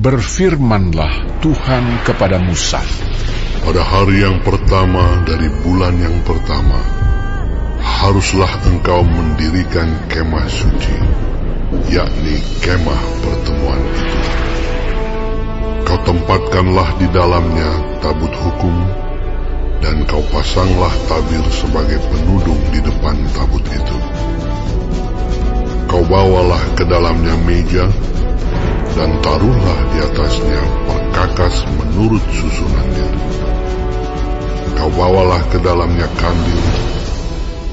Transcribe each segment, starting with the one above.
Berfirmanlah Tuhan kepada Musa. Pada hari yang pertama dari bulan yang pertama, haruslah engkau mendirikan kemah suci, yakni kemah pertemuan itu. Kau tempatkanlah di dalamnya tabut hukum, dan kau pasanglah tabir sebagai penudung di depan tabut itu. Kau bawalah ke dalamnya meja, dan taruhlah di atasnya perkakas menurut susunannya. Kau bawalah ke dalamnya kandil,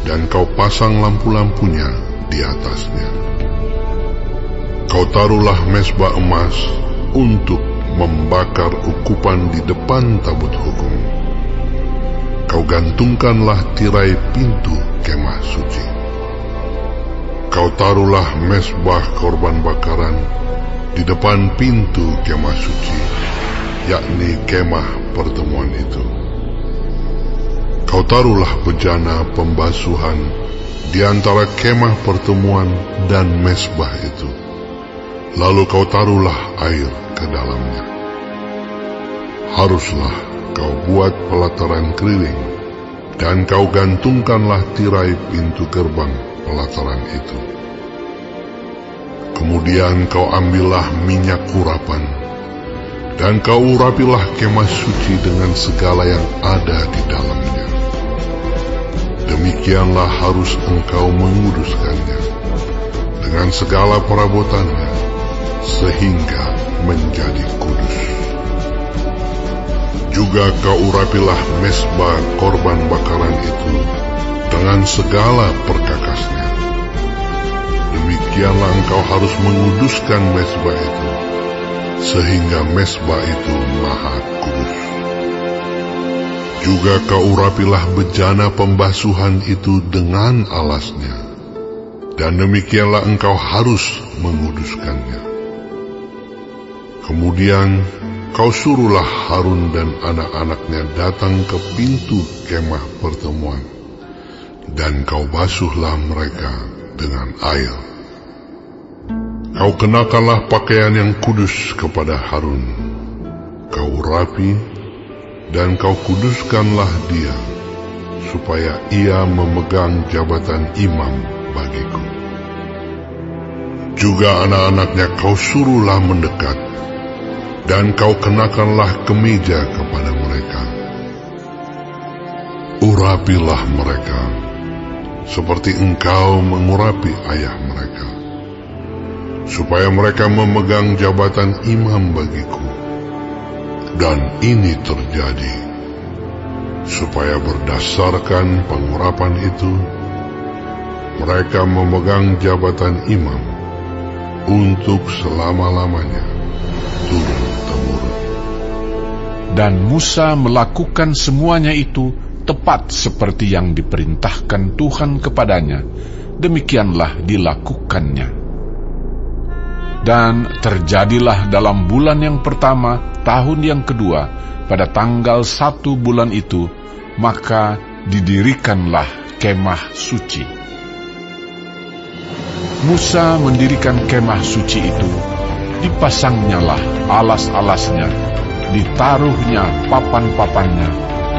dan kau pasang lampu-lampunya di atasnya. Kau taruhlah mezbah emas untuk membakar ukupan di depan tabut hukum. Kau gantungkanlah tirai pintu kemah suci. Kau taruhlah mezbah korban bakaran di depan pintu kemah suci, yakni kemah pertemuan itu. Kau taruhlah bejana pembasuhan di antara kemah pertemuan dan mezbah itu. Lalu kau taruhlah air ke dalamnya. Haruslah kau buat pelataran keliling, dan kau gantungkanlah tirai pintu gerbang pelataran itu. Kemudian kau ambillah minyak urapan, dan kau urapilah kemah suci dengan segala yang ada di dalamnya. Demikianlah harus engkau menguduskannya dengan segala perabotannya, sehingga menjadi kudus. Juga kau urapilah mezbah korban bakaran itu dengan segala perkakasnya. Demikianlah engkau harus menguduskan mezbah itu, sehingga mezbah itu maha kudus. Juga kau urapilah bejana pembasuhan itu dengan alasnya, dan demikianlah engkau harus menguduskannya. Kemudian kau suruhlah Harun dan anak-anaknya datang ke pintu kemah pertemuan, dan kau basuhlah mereka dengan air. Kau kenakanlah pakaian yang kudus kepada Harun. Kau rapi, dan kau kuduskanlah dia, supaya ia memegang jabatan imam bagiku. Juga anak-anaknya kau suruhlah mendekat, dan kau kenakanlah kemeja kepada mereka. Urapilah mereka, seperti engkau mengurapi ayah mereka, supaya mereka memegang jabatan imam bagiku. Dan ini terjadi, supaya berdasarkan pengurapan itu, mereka memegang jabatan imam untuk selama-lamanya, turun-temurun. Dan Musa melakukan semuanya itu tepat seperti yang diperintahkan Tuhan kepadanya, demikianlah dilakukannya. Dan terjadilah dalam bulan yang pertama, tahun yang kedua, pada tanggal 1 bulan itu, maka didirikanlah kemah suci. Musa mendirikan kemah suci itu, dipasangnyalah alas-alasnya, ditaruhnya papan-papannya,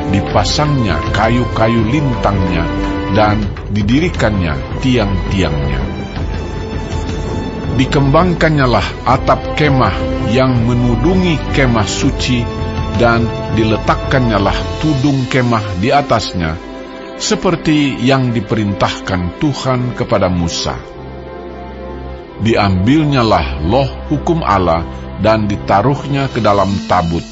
dipasangnya kayu-kayu lintangnya, dan didirikannya tiang-tiangnya. Dikembangkannyalah atap kemah yang menudungi kemah suci, dan diletakkannyalah tudung kemah di atasnya, seperti yang diperintahkan Tuhan kepada Musa. Diambilnyalah loh hukum Allah, dan ditaruhnya ke dalam tabut.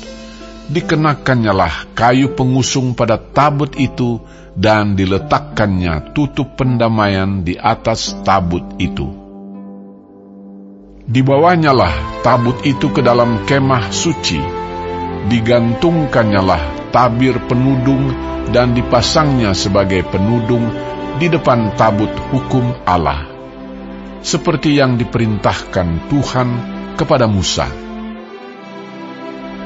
Dikenakannyalah kayu pengusung pada tabut itu, dan diletakkannya tutup pendamaian di atas tabut itu. Dibawanyalah tabut itu ke dalam kemah suci, digantungkannyalah tabir penudung, dan dipasangnya sebagai penudung di depan tabut hukum Allah, seperti yang diperintahkan Tuhan kepada Musa.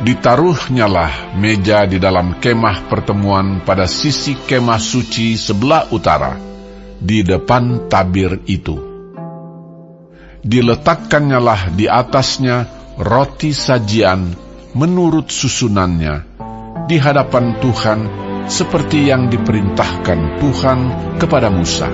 Ditaruhnyalah meja di dalam kemah pertemuan pada sisi kemah suci sebelah utara, di depan tabir itu. Diletakkannyalah di atasnya roti sajian menurut susunannya di hadapan Tuhan seperti yang diperintahkan Tuhan kepada Musa.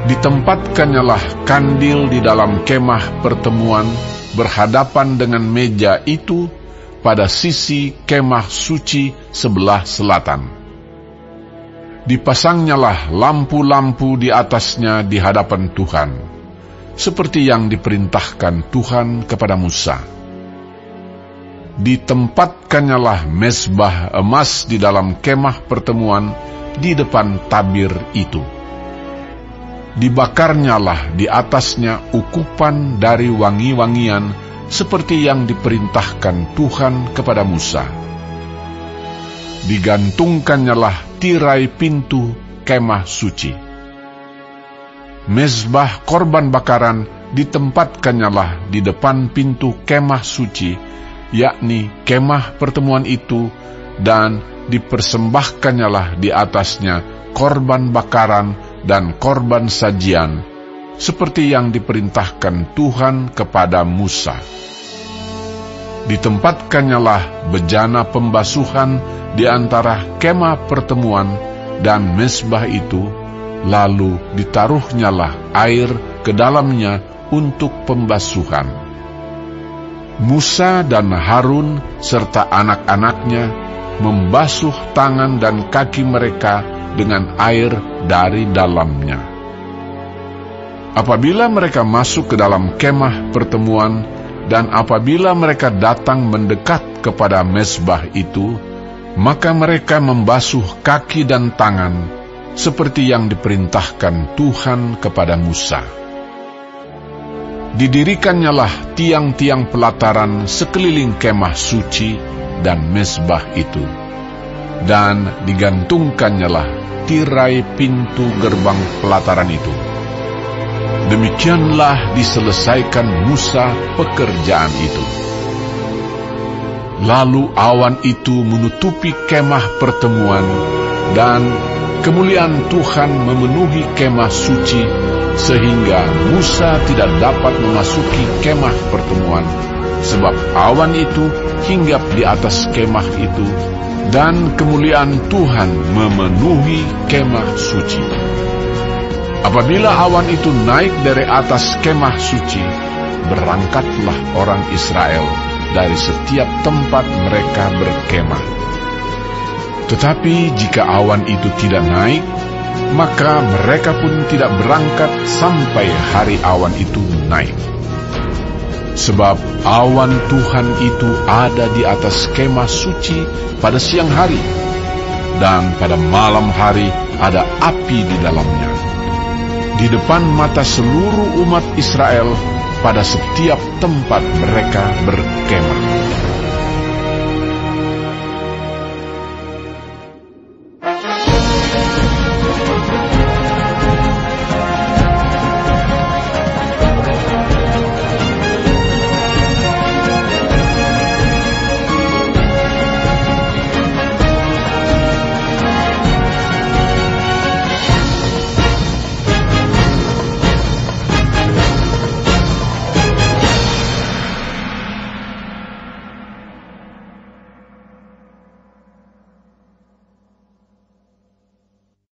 Ditempatkannya kandil di dalam kemah pertemuan berhadapan dengan meja itu pada sisi kemah suci sebelah selatan. Dipasangnyalah lampu-lampu di atasnya di hadapan Tuhan, seperti yang diperintahkan Tuhan kepada Musa. Ditempatkannya mezbah emas di dalam kemah pertemuan di depan tabir itu. Dibakarnyalah di atasnya ukupan dari wangi-wangian seperti yang diperintahkan Tuhan kepada Musa. Digantungkannyalah tirai pintu kemah suci. Mezbah korban bakaran ditempatkannyalah di depan pintu kemah suci, yakni kemah pertemuan itu, dan dipersembahkannyalah di atasnya korban bakaran dan korban sajian, seperti yang diperintahkan Tuhan kepada Musa. Ditempatkannyalah bejana pembasuhan di antara kemah pertemuan dan mezbah itu, lalu ditaruhnyalah air ke dalamnya untuk pembasuhan. Musa dan Harun serta anak-anaknya membasuh tangan dan kaki mereka dengan air dari dalamnya. Apabila mereka masuk ke dalam kemah pertemuan, dan apabila mereka datang mendekat kepada mezbah itu, maka mereka membasuh kaki dan tangan, seperti yang diperintahkan Tuhan kepada Musa. Didirikannya tiang-tiang pelataran sekeliling kemah suci dan mezbah itu, dan digantungkannya tirai pintu gerbang pelataran itu. Demikianlah diselesaikan Musa pekerjaan itu. Lalu awan itu menutupi kemah pertemuan, dan kemuliaan Tuhan memenuhi kemah suci, sehingga Musa tidak dapat memasuki kemah pertemuan, sebab awan itu hinggap di atas kemah itu, dan kemuliaan Tuhan memenuhi kemah suci. Apabila awan itu naik dari atas kemah suci, berangkatlah orang Israel dari setiap tempat mereka berkemah. Tetapi jika awan itu tidak naik, maka mereka pun tidak berangkat sampai hari awan itu naik. Sebab awan Tuhan itu ada di atas kemah suci pada siang hari, dan pada malam hari ada api di dalamnya, di depan mata seluruh umat Israel pada setiap tempat mereka berkemah.